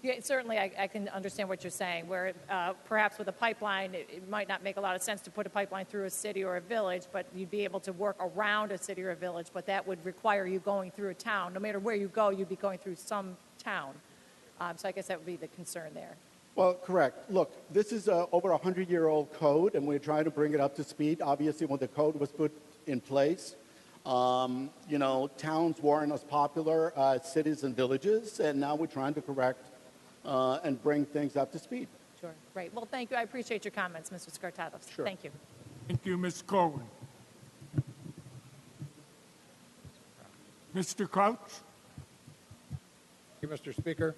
Yeah, certainly I can understand what you're saying, where perhaps with a pipeline, it might not make a lot of sense to put a pipeline through a city or a village, but you'd be able to work around a city or a village, but that would require you going through a town. No matter where you go, you'd be going through some town. So I guess that would be the concern there. Well, correct. Look, this is over a 100-year-old code, and we're trying to bring it up to speed. Obviously, when the code was put in place, you know, towns weren't as popular as cities and villages, and now we're trying to correct and bring things up to speed. Sure. Great. Well, thank you. I appreciate your comments, Mr. Skartatos. Sure. Thank you. Thank you, Ms. Cohen. Mr. Crouch? Thank you, Mr. Speaker.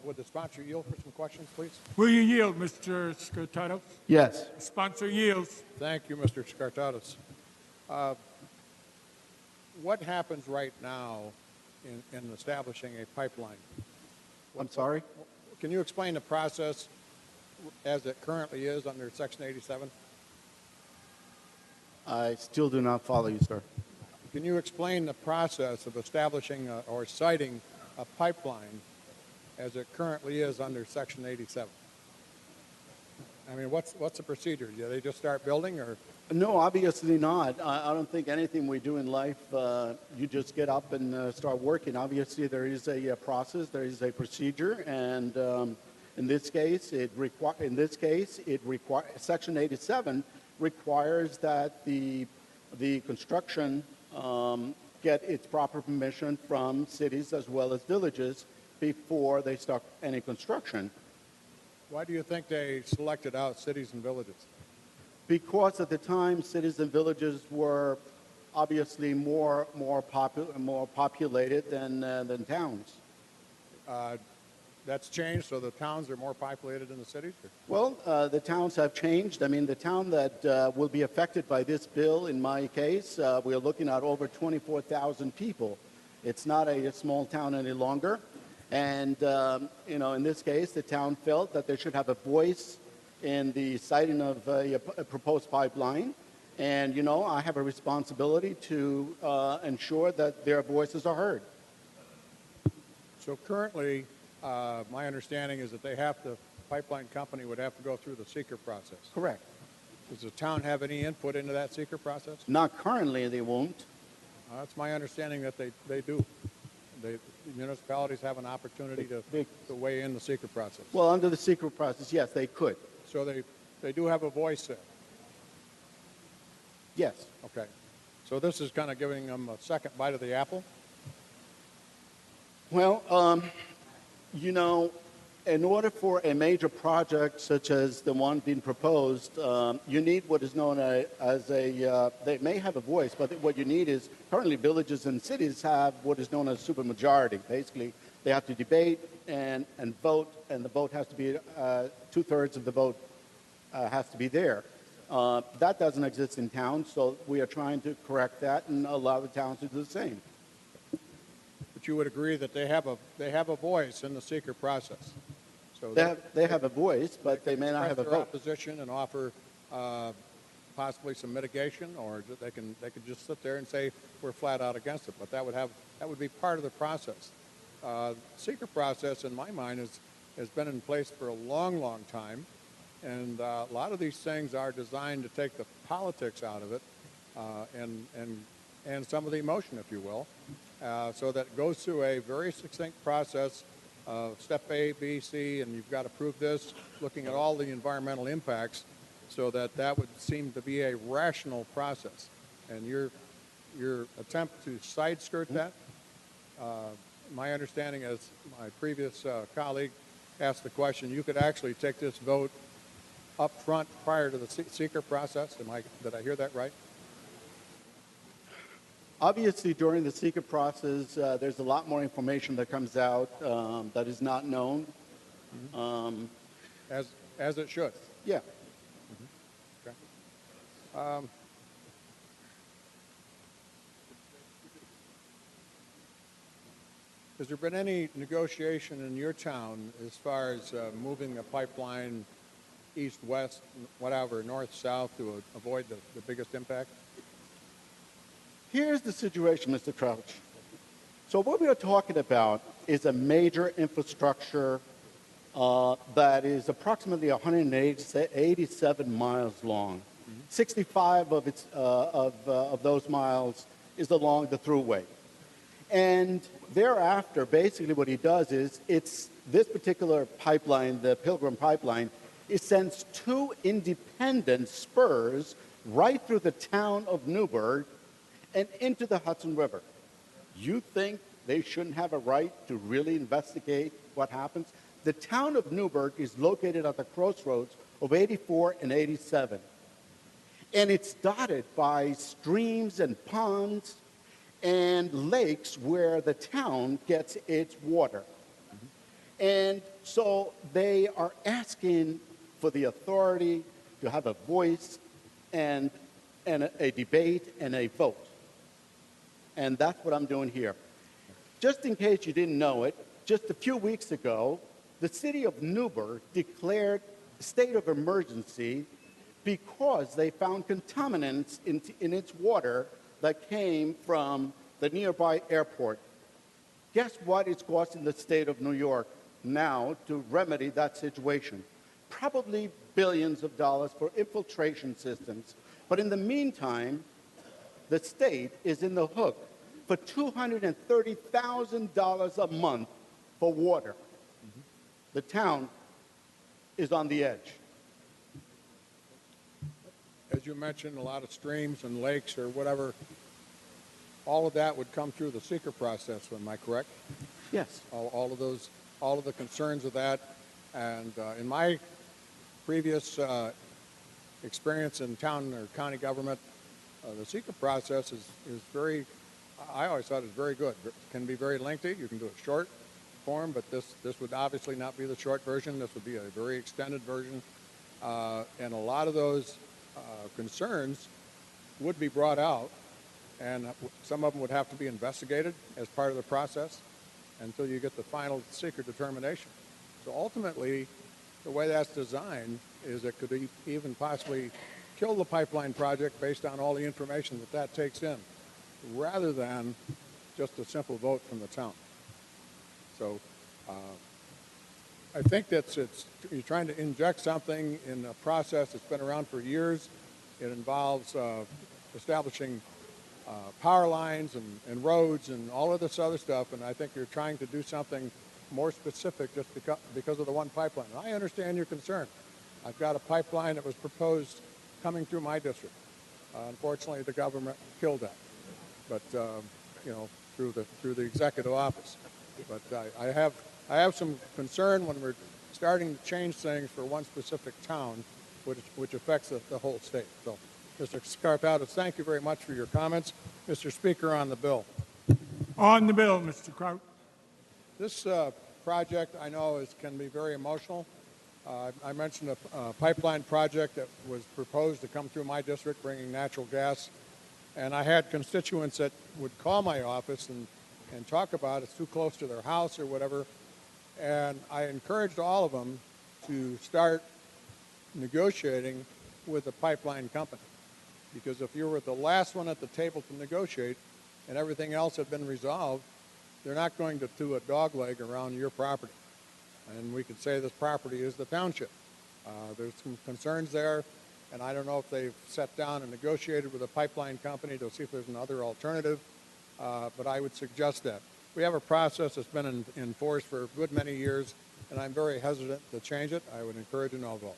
Would the sponsor yield for some questions, please? Will you yield, Mr. Skartatos? Yes. The sponsor yields. Thank you, Mr. Skartatos. What happens right now in establishing a pipeline? I'm sorry? Can you explain the process as it currently is under Section 87? I still do not follow you, sir. Can you explain the process of establishing or siting a pipeline as it currently is under Section 87? I mean, what's the procedure? Do they just start building, or? No, obviously not. I don't think anything we do in life, you just get up and start working. Obviously, there is a process, there is a procedure, and in this case, Section 87 requires that the construction get its proper permission from cities as well as villages before they start any construction. Why do you think they selected out cities and villages? Because at the time, cities and villages were obviously more populated than towns. That's changed, so the towns are more populated than the cities? Well, the towns have changed. I mean, the town that will be affected by this bill, in my case, we're looking at over 24,000 people. It's not a small town any longer. And, you know, in this case, the town felt that they should have a voice in the siting of a proposed pipeline. And, you know, I have a responsibility to ensure that their voices are heard. So currently, my understanding is that the pipeline company would have to go through the seeker process. Correct. Does the town have any input into that seeker process? Not currently, they won't. That's my understanding that they do. Municipalities have an opportunity to weigh in the seeker process. Well, under the seeker process, yes, they could. So they do have a voice there? Yes. Okay. So this is kind of giving them a second bite of the apple? Well, you know, in order for a major project such as the one being proposed, you need what is known as they may have a voice, but what you need is, currently villages and cities have what is known as supermajority. Basically, they have to debate and vote, and the vote has to be, 2/3 of the vote has to be there. That doesn't exist in towns, so we are trying to correct that and allow the towns to do the same. But you would agree that they have a voice in the seeker process? So they have a voice, but they may not have a vote. Opposition and offer possibly some mitigation, or they could just sit there and say we're flat out against it. But that would be part of the process. Seeker process, in my mind, has been in place for a long, long time, and a lot of these things are designed to take the politics out of it and some of the emotion, if you will, so that it goes through a very succinct process. Step A, B, C, and you've got to prove this, looking at all the environmental impacts, so that would seem to be a rational process. And your attempt to side skirt that, my understanding, as my previous colleague asked the question, you could actually take this vote up front prior to the seeker process. Did I hear that right? Obviously, during the seeker process, there's a lot more information that comes out that is not known. As it should. Yeah. Okay. Has there been any negotiation in your town as far as moving a pipeline east-west, whatever, north-south, to avoid the biggest impact? Here's the situation, Mr. Crouch. So what we are talking about is a major infrastructure that is approximately 187 miles long. 65 of those miles is along the thruway. And thereafter, basically what he does is, this particular pipeline, the Pilgrim Pipeline, it sends two independent spurs right through the town of Newburgh and into the Hudson River. You think they shouldn't have a right to really investigate what happens? The town of Newburgh is located at the crossroads of 84 and 87. And it's dotted by streams and ponds and lakes where the town gets its water. And so they are asking for the authority to have a voice and a debate and a vote. And that's what I'm doing here. Just in case you didn't know it, just a few weeks ago, the city of Newburgh declared a state of emergency because they found contaminants in its water that came from the nearby airport. Guess what it's costing the state of New York now to remedy that situation? Probably billions of dollars for infiltration systems. But in the meantime, the state is in the hook for $230,000 a month for water. The town is on the edge. As you mentioned, a lot of streams and lakes or whatever, all of that would come through the seeker process, am I correct? Yes. All of the concerns of that. And in my previous experience in town or county government, the seeker process is very, I always thought it was very good. It can be very lengthy. You can do it short form, but this would obviously not be the short version. This would be a very extended version. And a lot of those concerns would be brought out, and some of them would have to be investigated as part of the process until you get the final seeker determination. So ultimately, the way that's designed is it could even possibly kill the pipeline project based on all the information that takes in, rather than just a simple vote from the town. So I think you're trying to inject something in a process that's been around for years. It involves establishing power lines and roads and all of this other stuff, and I think you're trying to do something more specific just because of the one pipeline. And I understand your concern. I've got a pipeline that was proposed coming through my district. Unfortunately, the government killed that, but through the executive office. But I have some concern when we're starting to change things for one specific town, which affects the whole state. So, Mr. Scarpatos, thank you very much for your comments. Mr. Speaker, on the bill. On the bill, Mr. Kraut. This project, I know, can be very emotional. I mentioned a pipeline project that was proposed to come through my district, bringing natural gas. And I had constituents that would call my office and talk about it's too close to their house or whatever. And I encouraged all of them to start negotiating with a pipeline company. Because if you were the last one at the table to negotiate and everything else had been resolved, they're not going to do a dogleg around your property. And we could say this property is the township. There's some concerns there, and I don't know if they've sat down and negotiated with a pipeline company to see if there's another alternative, but I would suggest that. We have a process that's been in force for a good many years, and I'm very hesitant to change it. I would encourage a no vote.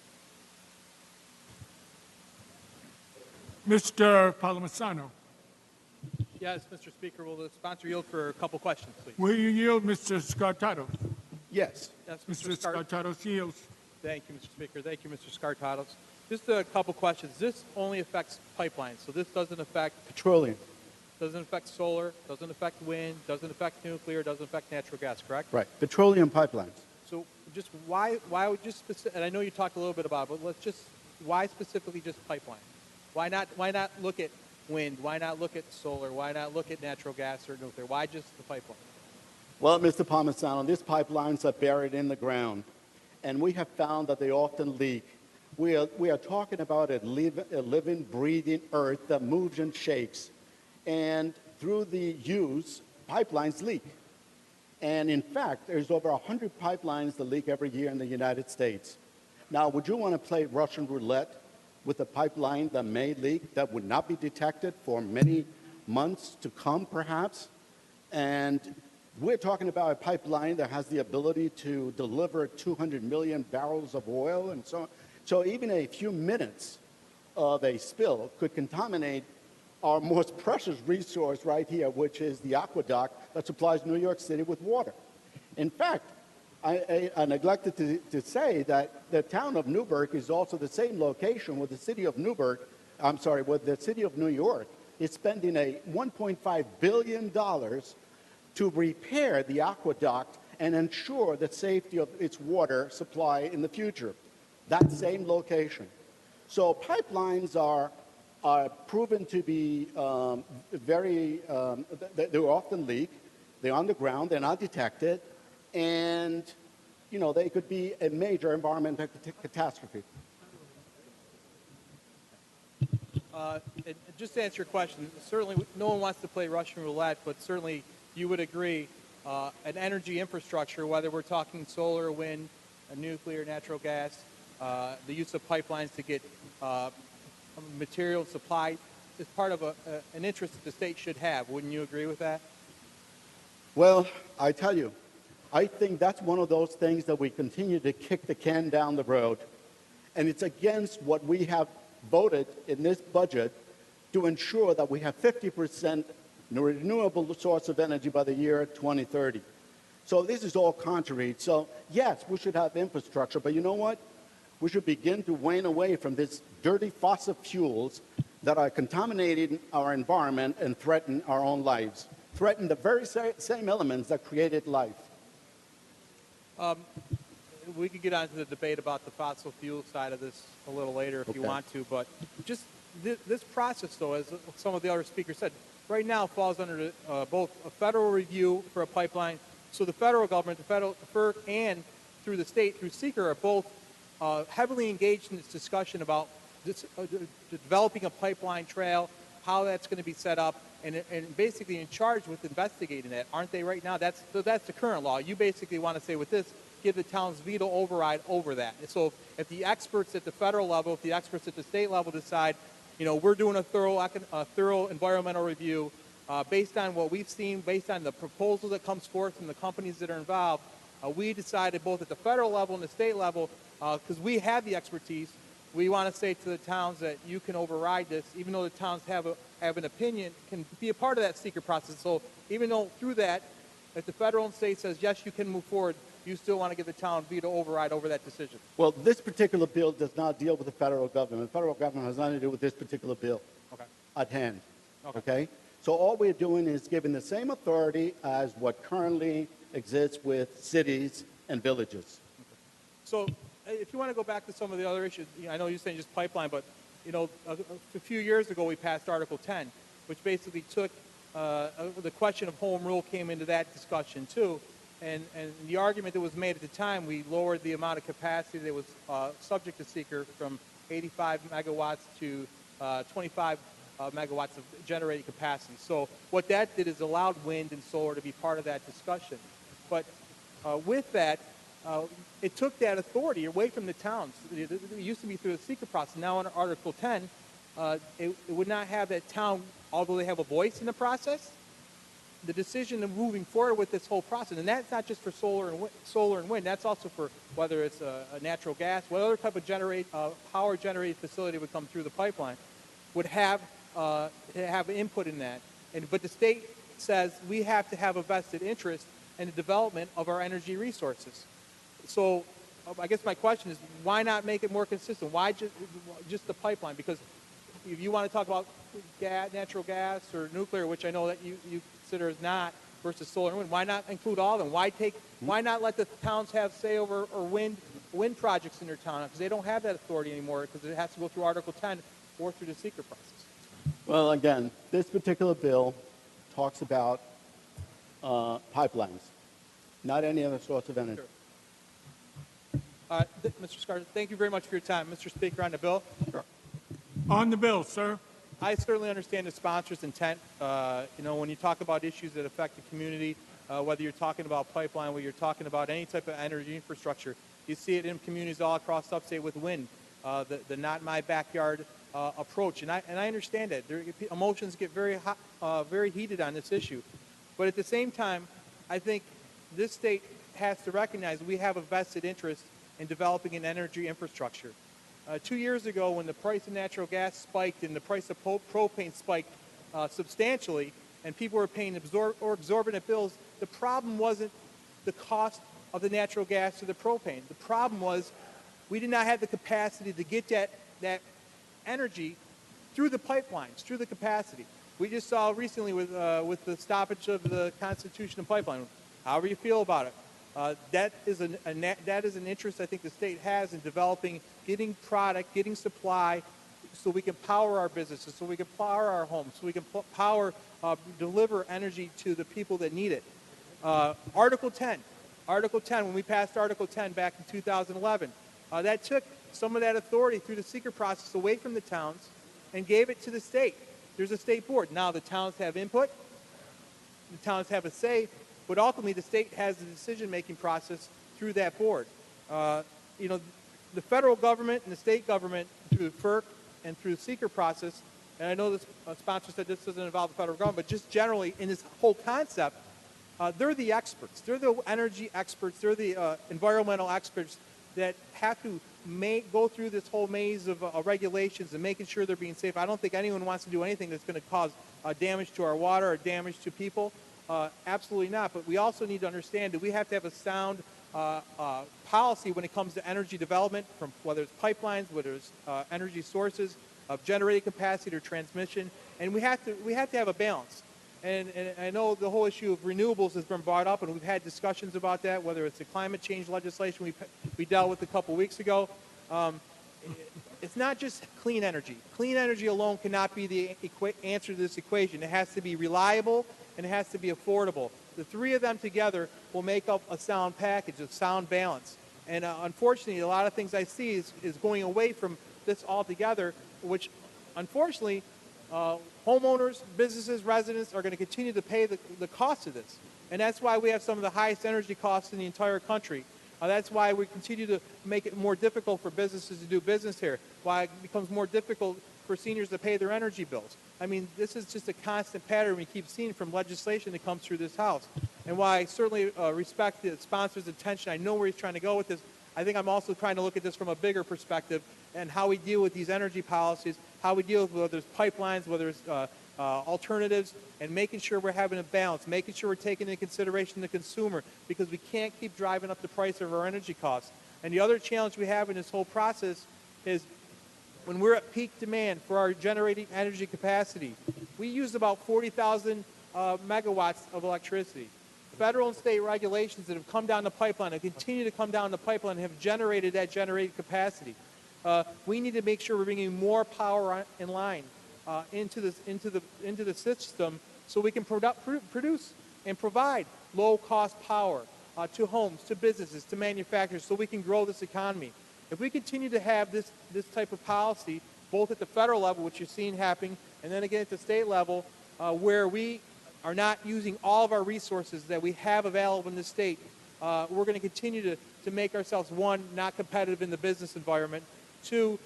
Mr. Palmisano. Yes, Mr. Speaker. Will the sponsor yield for a couple questions, please? Will you yield, Mr. Scartatos? Yes. Yes, Mr. Scartatos yields. Thank you, Mr. Speaker. Thank you, Mr. Scartatos. Just a couple questions. This only affects pipelines, so this doesn't affect Petroleum. doesn't affect solar, doesn't affect wind, doesn't affect nuclear, doesn't affect natural gas, correct? Right. Petroleum pipelines. So just why would just and I know you talked a little bit about it, but why specifically just pipeline? Why not look at wind? Why not look at solar? Why not look at natural gas or nuclear? Why just the pipeline? Well, Mr. Palmisano, these pipelines are buried in the ground, and we have found that they often leak. We are talking about a living, breathing earth that moves and shakes, and through the use, pipelines leak. And in fact, there's over 100 pipelines that leak every year in the United States. Now, would you want to play Russian roulette with a pipeline that may leak that would not be detected for many months to come, perhaps? And we're talking about a pipeline that has the ability to deliver 200 million barrels of oil and so on. So even a few minutes of a spill could contaminate our most precious resource right here, which is the aqueduct that supplies New York City with water. In fact, I neglected to say that the town of Newburgh is also the same location where the city of Newburgh, where the city of New York is spending a $1.5 billion to repair the aqueduct and ensure the safety of its water supply in the future. That same location. So pipelines are proven to be they often leak. They're on the ground. They're not detected. And, you know, they could be a major environmental catastrophe. And just to answer your question, certainly no one wants to play Russian roulette, but certainly you would agree an energy infrastructure, whether we're talking solar, wind, nuclear, natural gas, the use of pipelines to get material supply is part of an interest that the state should have. Wouldn't you agree with that? Well, I tell you, I think that's one of those things that we continue to kick the can down the road. And it's against what we have voted in this budget to ensure that we have 50% renewable source of energy by the year 2030. So this is all contrary. So yes, we should have infrastructure, but you know what? We should begin to wane away from these dirty fossil fuels that are contaminating our environment and threaten our own lives, threaten the very same elements that created life. We could get on to the debate about the fossil fuel side of this a little later if you want to, but just this process, though, as some of the other speakers said, right now falls under both a federal review for a pipeline. So the federal government, the federal FERC, and through the state, through Seeker, are both heavily engaged in this discussion about developing a pipeline trail, how that's going to be set up, and basically in charge with investigating that, aren't they right now? That's the current law. You basically want to say with this, give the town's veto override over that. And so if the experts at the federal level, if the experts at the state level decide, you know, we're doing a thorough environmental review based on what we've seen, based on the proposal that comes forth from the companies that are involved, we decided both at the federal level and the state level, because we have the expertise, we want to say to the towns that you can override this, even though the towns have an opinion, can be a part of that secret process. So even though through that, if the federal and state says, yes, you can move forward, you still want to give the town veto override over that decision. Well, this particular bill does not deal with the federal government. The federal government has nothing to do with this particular bill at hand. Okay? So all we're doing is giving the same authority as what currently exists with cities and villages. So if you want to go back to some of the other issues, I know you're saying just pipeline, but you know, a few years ago we passed Article 10, which basically took the question of home rule came into that discussion too. And the argument that was made at the time, we lowered the amount of capacity that was subject to seeker from 85 megawatts to 25 megawatts of generating capacity. So what that did is allowed wind and solar to be part of that discussion. But with that, it took that authority away from the towns. It used to be through the seeker process. Now in Article 10, it would not have that town, although they have a voice in the process, the decision of moving forward with this whole process, and that's not just for solar and wind, that's also for whether it's a natural gas, what other type of power generating facility would come through the pipeline, would have input in that. But the state says we have to have a vested interest in the development of our energy resources. So I guess my question is, why not make it more consistent? Why just the pipeline? Because if you want to talk about natural gas or nuclear, which I know that you consider as not, versus solar and wind, why not include all of them? Why not let the towns have say over or wind projects in their town? Because they don't have that authority anymore because it has to go through Article 10 or through the secret process. Well, again, this particular bill talks about pipelines, not any other source of energy. Sure. Mr. Scarlett, thank you very much for your time. Mr. Speaker, on the bill. Sure. On the bill, sir. I certainly understand the sponsor's intent. You know, when you talk about issues that affect the community, whether you're talking about pipeline, whether you're talking about any type of energy infrastructure. You see it in communities all across upstate with wind, the not my backyard approach. And I understand that. Emotions get very hot, very heated on this issue. But at the same time, I think this state has to recognize we have a vested interest in developing an energy infrastructure. 2 years ago, when the price of natural gas spiked and the price of propane spiked substantially, and people were paying exorbitant bills, the problem wasn't the cost of the natural gas or the propane. The problem was we did not have the capacity to get that energy through the pipelines, through the capacity. We just saw recently with the stoppage of the Constitution pipeline. However you feel about it, that is an interest I think the state has in developing, getting product, getting supply, so we can power our businesses, so we can power our homes, so we can deliver energy to the people that need it. Article 10, when we passed Article 10 back in 2011, that took some of that authority through the secret process away from the towns and gave it to the state. There's a state board. Now the towns have input, the towns have a say, but ultimately the state has the decision-making process through that board. The federal government and the state government through FERC and through the secret process, and I know the sponsor said this doesn't involve the federal government, but just generally in this whole concept, they're the experts. They're the energy experts. They're the environmental experts that have to go through this whole maze of regulations and making sure they're being safe. I don't think anyone wants to do anything that's going to cause damage to our water or damage to people. Absolutely not. But we also need to understand that we have to have a sound policy when it comes to energy development, from whether it's pipelines, whether it's energy sources, of generating capacity or transmission, and we have to have a balance. And I know the whole issue of renewables has been brought up, and we've had discussions about that, whether it's the climate change legislation we dealt with a couple weeks ago. It's not just clean energy. Clean energy alone cannot be the answer to this equation. It has to be reliable, and it has to be affordable. The three of them together will make up a sound package, a sound balance. And unfortunately, a lot of things I see is going away from this altogether, which unfortunately, homeowners, businesses, residents are going to continue to pay the cost of this. And that's why we have some of the highest energy costs in the entire country. That's why we continue to make it more difficult for businesses to do business here, why it becomes more difficult for seniors to pay their energy bills. I mean, this is just a constant pattern we keep seeing from legislation that comes through this House. And while I certainly respect the sponsor's intention, I know where he's trying to go with this, I think I'm also trying to look at this from a bigger perspective and how we deal with these energy policies, how we deal with whether it's pipelines, whether it's alternatives, and making sure we're having a balance, making sure we're taking into consideration the consumer, because we can't keep driving up the price of our energy costs. And the other challenge we have in this whole process is when we're at peak demand for our generating energy capacity, we use about 40,000 megawatts of electricity. Federal and state regulations that have come down the pipeline and continue to come down the pipeline have generated that generated capacity. We need to make sure we're bringing more power in line into the system so we can produce and provide low-cost power to homes, to businesses, to manufacturers, so we can grow this economy. If we continue to have this type of policy, both at the federal level, which you're seeing happening, and then again at the state level, where we are not using all of our resources that we have available in the state, we're going to continue to make ourselves, one, not competitive in the business environment, two,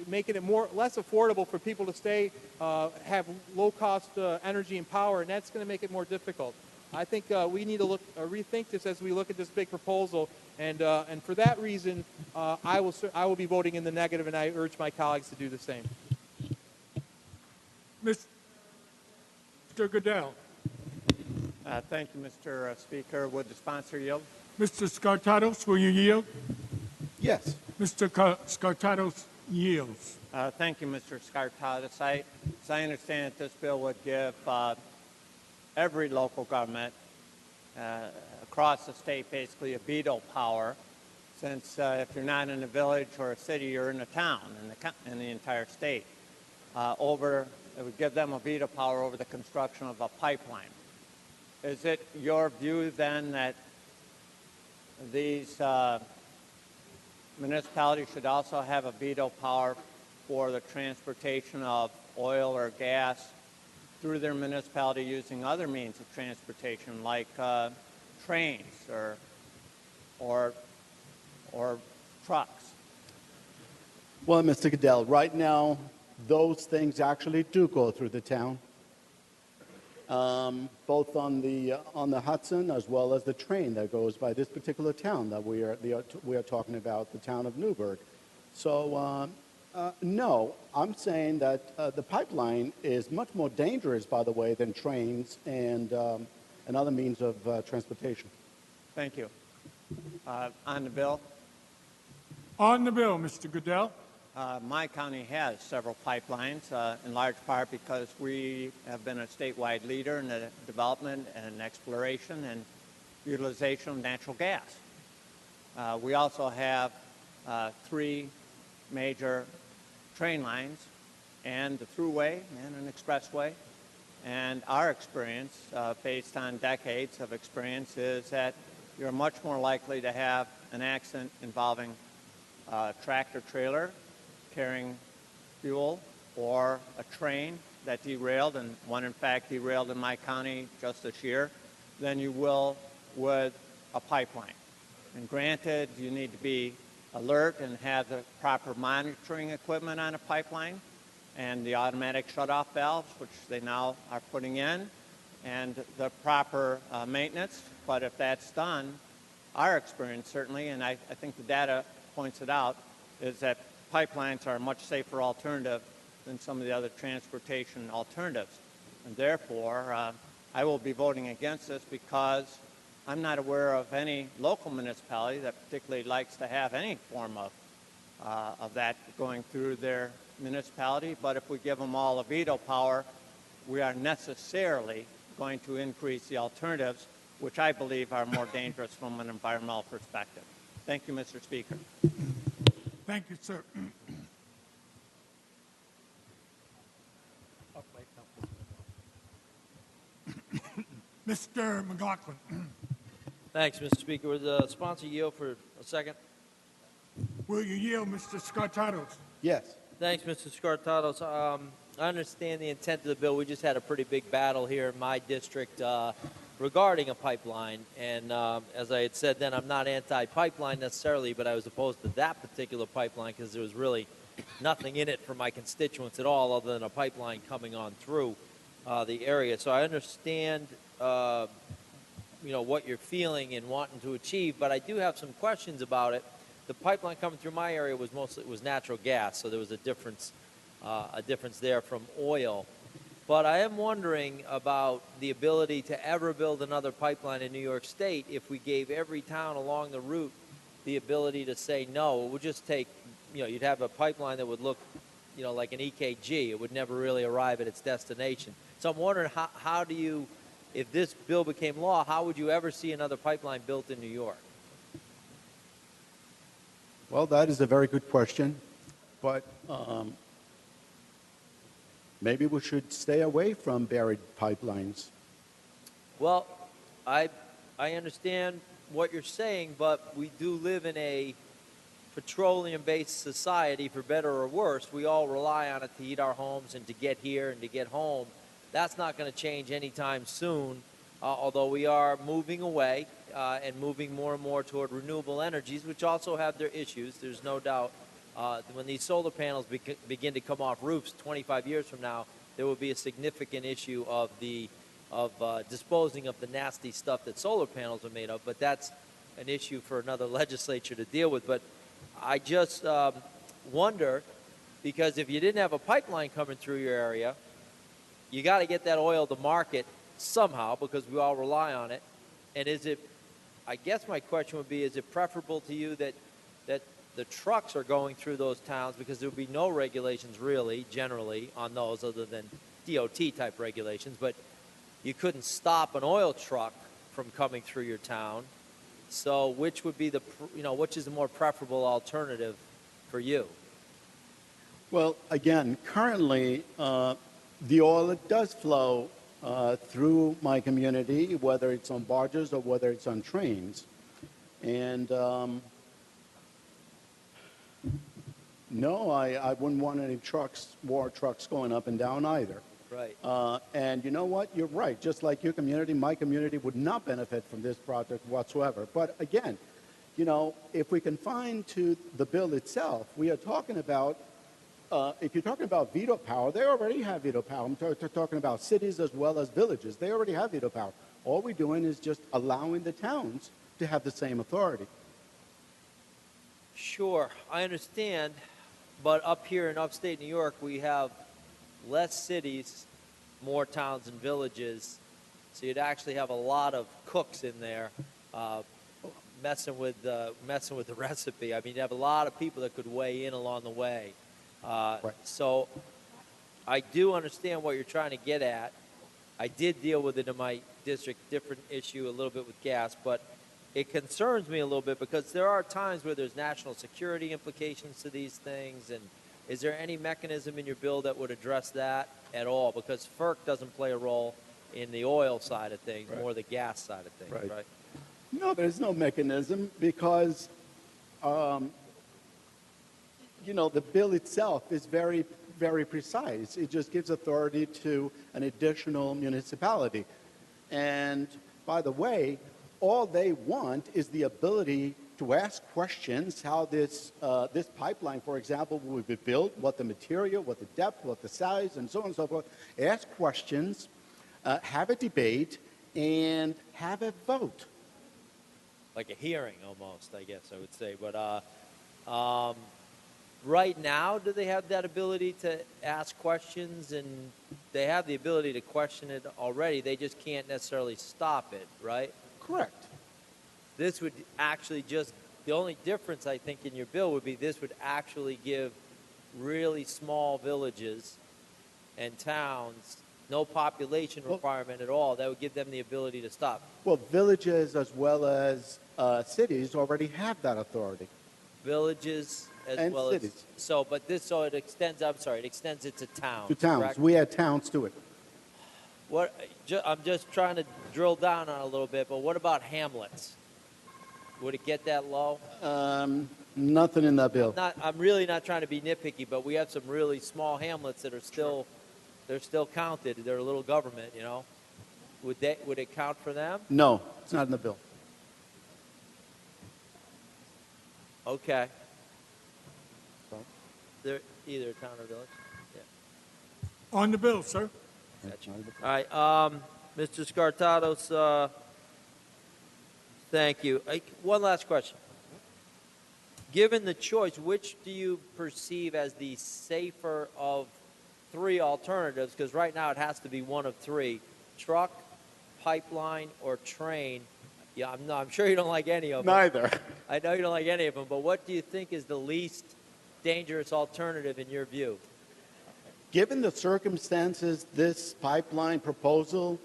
making it less affordable for people to stay, have low-cost energy and power, and that's going to make it more difficult. I think we need to rethink this as we look at this big proposal, and for that reason, I will be voting in the negative, and I urge my colleagues to do the same. Mr. Goodell. Thank you, Mr. Speaker. Would the sponsor yield? Mr. Scartatos, will you yield? Yes. Mr. Scartatos yields. Thank you, Mr. Scartatos. As I understand it, this bill would give every local government across the state basically a veto power, since if you're not in a village or a city, you're in a town in the entire state. It would give them a veto power over the construction of a pipeline. Is it your view then that these municipalities should also have a veto power for the transportation of oil or gas through their municipality using other means of transportation like trains or trucks. Well, Mr. Goodell, right now, those things actually do go through the town, both on the Hudson as well as the train that goes by this particular town that we are talking about, the town of Newburgh. So, no, I'm saying that the pipeline is much more dangerous, by the way, than trains and other means of transportation. Thank you. On the bill, On the bill, Mr. Goodell. my county has several pipelines, in large part because we have been a statewide leader in the development and exploration and utilization of natural gas. We also have 3 major train lines and the thruway and an expressway. And our experience, based on decades of experience, is that you're much more likely to have an accident involving a tractor trailer carrying fuel or a train that derailed, and one in fact derailed in my county just this year, than you will with a pipeline. And granted, you need to be alert and have the proper monitoring equipment on a pipeline and the automatic shutoff valves, which they now are putting in, and the proper maintenance. But if that's done, our experience certainly, and I think the data points it out, is that pipelines are a much safer alternative than some of the other transportation alternatives. And therefore, I will be voting against this because I'm not aware of any local municipality that particularly likes to have any form of that going through their municipality. But if we give them all a veto power, we are necessarily going to increase the alternatives, which I believe are more dangerous from an environmental perspective. Thank you, Mr. Speaker. Thank you, sir. Mr. McLaughlin. Thanks, Mr. Speaker. Would the sponsor yield for a second? Will you yield, Mr. Scartatos? Yes. Thanks, Mr. Scartatos. I understand the intent of the bill. We just had a pretty big battle here in my district regarding a pipeline. And as I had said then, I'm not anti-pipeline necessarily, but I was opposed to that particular pipeline because there was really nothing in it for my constituents at all other than a pipeline coming on through the area. So I understand what you're feeling and wanting to achieve, but I do have some questions about it. The pipeline coming through my area was natural gas, so there was a difference there from oil. But I am wondering about the ability to ever build another pipeline in New York State if we gave every town along the route the ability to say no. It would just take, you'd have a pipeline that would look, like an EKG. It would never really arrive at its destination. So I'm wondering how do you, if this bill became law, how would you ever see another pipeline built in New York? Well, that is a very good question, but maybe we should stay away from buried pipelines. Well, I understand what you're saying, but we do live in a petroleum-based society, for better or worse. We all rely on it to heat our homes and to get here and to get home. That's not going to change anytime soon, although we are moving away and moving more and more toward renewable energies, which also have their issues. There's no doubt. When these solar panels begin to come off roofs 25 years from now, there will be a significant issue of disposing of the nasty stuff that solar panels are made of. But that's an issue for another legislature to deal with. But I just wonder, because if you didn't have a pipeline coming through your area, you got to get that oil to market somehow because we all rely on it. And I guess my question would be, is it preferable to you that the trucks are going through those towns because there would be no regulations really, generally, on those other than DOT-type regulations, but you couldn't stop an oil truck from coming through your town. So which would be which is the more preferable alternative for you? Well, again, currently, the oil does flow through my community, whether it's on barges or whether it's on trains. And no, I wouldn't want any more trucks going up and down either. Right. And you know what? You're right. Just like your community, my community would not benefit from this project whatsoever. But again, you know, if we confine to the bill itself, we are talking about, if you're talking about veto power, they already have veto power. I'm talking about cities as well as villages. They already have veto power. All we're doing is just allowing the towns to have the same authority. Sure, I understand, but up here in upstate New York, we have less cities, more towns and villages, so you'd actually have a lot of cooks in there messing with the recipe. I mean, you have a lot of people that could weigh in along the way. Right. So I do understand what you're trying to get at. I did deal with it in my district, different issue a little bit with gas, but it concerns me a little bit because there are times where there's national security implications to these things. And is there any mechanism in your bill that would address that at all? Because FERC doesn't play a role in the oil side of things, Right. more the gas side of things, Right. right? No, there's no mechanism because, you know, the bill itself is very, very precise. It just gives authority to an additional municipality. And by the way, all they want is the ability to ask questions how this, this pipeline, for example, will be built, what the material, what the depth, what the size, and so on and so forth. Ask questions, have a debate, and have a vote. Like a hearing almost, I guess I would say. But right now, do they have that ability to ask questions? And they have the ability to question it already. They just can't necessarily stop it, right? Correct. This would actually just, the only difference I think in your bill would be this would actually give really small villages and towns no population requirement at all. That would give them the ability to stop. Well, villages as well as cities already have that authority. Villages as And well cities. as, so, but this, so it extends, I'm sorry, it extends it to towns. To towns. Correct? We add towns to it. What, I'm just trying to drill down on it a little bit, but what about hamlets? Would it get that low? Nothing in that bill. I'm really not trying to be nitpicky, but we have some really small hamlets that are still, they're still counted. They're a little government, you know. Would it count for them? No, it's not in the bill. Okay. They're either town or village. Yeah. On the bill, sir. Gotcha. All right, Mr. Scartatos, thank you. One last question. Given the choice, which do you perceive as the safer of three alternatives? Because right now it has to be one of three: truck, pipeline, or train. Yeah, I'm sure you don't like any of them. Neither. I know you don't like any of them, but what do you think is the least dangerous alternative in your view? Given the circumstances, this pipeline proposal,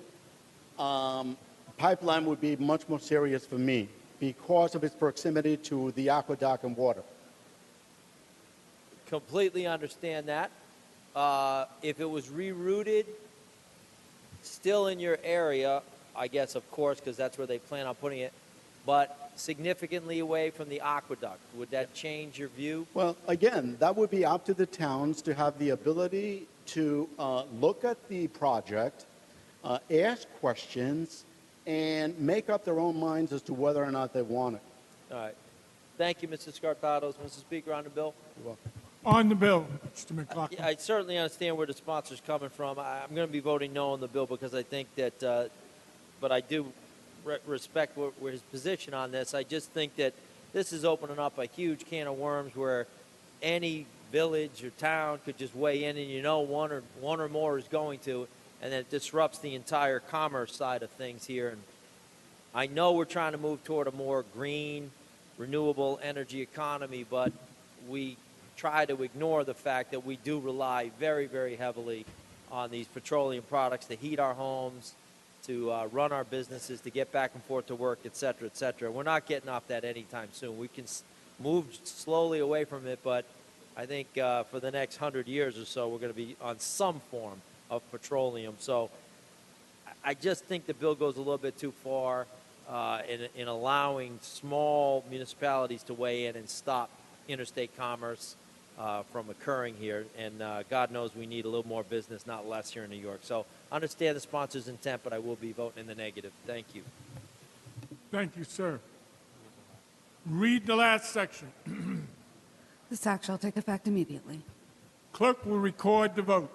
pipeline would be much more serious for me because of its proximity to the aqueduct and water. Completely understand that. If it was rerouted, still in your area, I guess, of course, because that's where they plan on putting it, but significantly away from the aqueduct, would that change your view? Well, again, that would be up to the towns to have the ability to look at the project, ask questions, and make up their own minds as to whether or not they want it. All right. Thank you, Mr. Scarpatos. Mr. Speaker, on the bill. You're welcome. On the bill, Mr. McLaughlin. I certainly understand where the sponsor's coming from. I'm going to be voting no on the bill because I think that, but I do respect where his position on this. I just think that this is opening up a huge can of worms where any village or town could just weigh in, and you know one or more is going to, and then it disrupts the entire commerce side of things here. And I know we're trying to move toward a more green, renewable energy economy, but we try to ignore the fact that we do rely very, very heavily on these petroleum products to heat our homes, to run our businesses, to get back and forth to work, et cetera, et cetera. We're not getting off that anytime soon. We can move slowly away from it, but I think for the next 100 years or so, we're going to be on some form of petroleum. So I just think the bill goes a little bit too far in allowing small municipalities to weigh in and stop interstate commerce. from occurring here. And God knows we need a little more business, not less, here in New York. So I understand the sponsor's intent, but I will be voting in the negative. Thank you. Thank you, sir. Read the last section. This act shall take effect immediately. Clerk will record the vote.